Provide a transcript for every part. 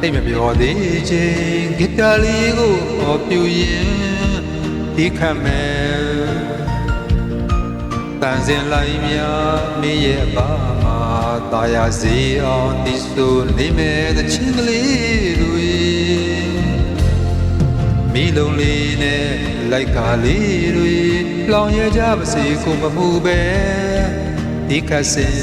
တိတ်မပြောသေးချင်းဂီတလေးကိုဟောပြရင်ဒီခံမဲ့တန်စင်လိုက်မြမင်းရဲ့ဘာမှာတာယာစီအောင်ဒီဆိုနေမဲ့တဲ့ချင်းကလေးတွေမိလုံးလေးနဲ့လိုက်ကားလေးတွေလောင်ရကြပါစေကိုမမှုပဲဒီခတ်စင်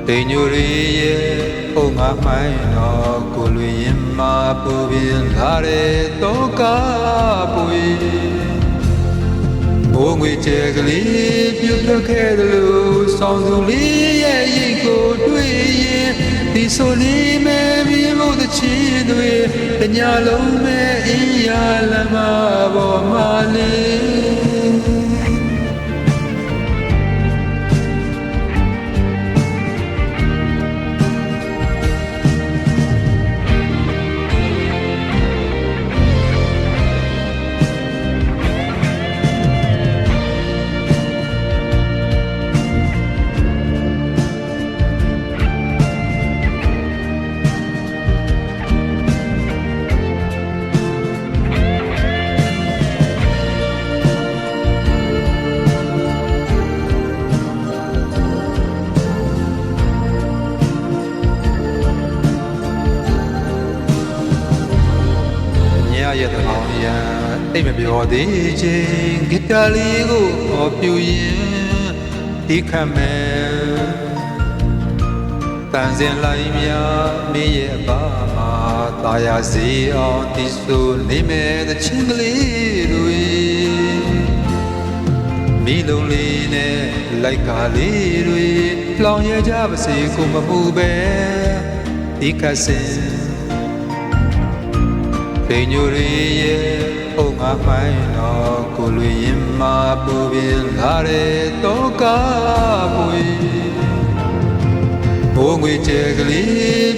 တိမ်ညိုရီရဲ့ပုံငါမိုင်းတော့ကိုလူရင်မှာပူပြင်းလာတဲ့တော့ကားပွေဘိုးငွေကျဲကလေးပြုတ်ထွက်ခဲ့တယ်လို့ဆောင်းသူလေးရဲ့ရင်ကိုတွေ့ရင်ဒီဆိုလေးမဲ့မြေမို့တဲ့ချီတွေတညာလုံးမဲ့အင်းရလမ်းမပေါ်မှာလေးရဲ့တောင်ရတိတ်မပြောသေးချင်းဂီတလေးကိုဟောပြရင်ဒီခံမဲ့တန်စင်လိုက်မြမင်းရဲ့ဘာမှာတာယာစီအောင်ဒီဆိုနေမဲ့တဲ့ချင်းကလေးတွေမိလုံးလေးနဲ့လိုက်ကားလေးတွေလောင်ရကြပါစေကိုမမှုပဲဒီခတ်စင်တိမ်ညိုရီရဲ့ပုံငါမိုင်းတော့ကိုလူရင်မှာပူပြင်းလာတဲ့တော့ကားပွေဘိုးငွေကျဲကလေး